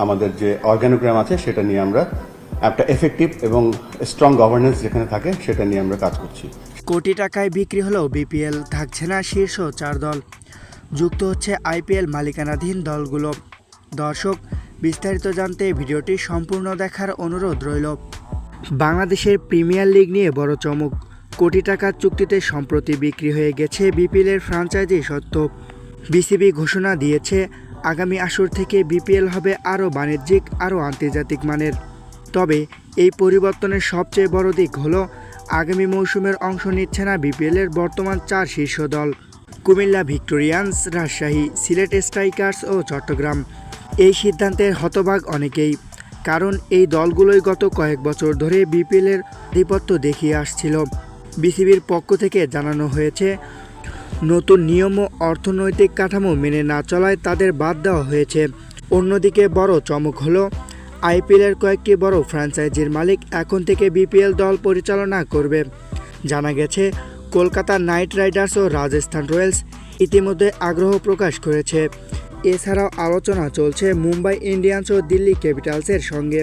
আমাদের যে অর্গানোগ্রাম আছে সেটা নিয়ে আমরা একটা এফেক্টিভ এবং স্ট্রং গভর্নেন্স যেখানে থাকে সেটা নিয়ে আমরা কাজ করছি। কোটি টাকায় বিক্রি হলেও বিপিএল থাকছে না শীর্ষ 4 দল, যুক্ত হচ্ছে আইপিএল মালিকানাধীন দলগুলো। দর্শক, বিস্তারিত জানতে ভিডিওটি সম্পূর্ণ দেখার অনুরোধ রইল। বাংলাদেশের প্রিমিয়ার লিগ নিয়ে বড় চমক। কোটি টাকার চুক্তিতে সম্প্রতি বিক্রি হয়ে গেছে বিপিএলের ফ্র্যাঞ্চাইজি সত্ত্ব। বিসিবি ঘোষণা দিয়েছে আগামী আসর থেকে বিপিএল হবে আরও বাণিজ্যিক, আরও আন্তর্জাতিক মানের। তবে এই পরিবর্তনের সবচেয়ে বড় দিক হলো আগামী মৌসুমের অংশ নিচ্ছে না বিপিএলের বর্তমান 4 শীর্ষ দল: কুমিল্লা ভিক্টোরিয়ান্স, রাজশাহী, সিলেট স্ট্রাইকার্স ও চট্টগ্রাম। এই সিদ্ধান্তের হতবাক অনেকেই, কারণ এই দলগুলোই গত কয়েক বছর ধরে বিপিএলের আধিপত্য দেখিয়ে আসছিল। বিসিবির পক্ষ থেকে জানানো হয়েছে, নতুন নিয়ম ও অর্থনৈতিক কাঠামো মেনে না চলায় তাদের বাদ দেওয়া হয়েছে। অন্যদিকে বড় চমক হলো আইপিএলের কয়েকটি বড় ফ্র্যাঞ্চাইজির মালিক এখন থেকে বিপিএল দল পরিচালনা করবে। জানা গেছে, কলকাতা নাইট রাইডার্স ও রাজস্থান রয়্যালস ইতিমধ্যে আগ্রহ প্রকাশ করেছে। এছাড়াও আলোচনা চলছে মুম্বাই ইন্ডিয়ান্স ও দিল্লি ক্যাপিটালসের সঙ্গে।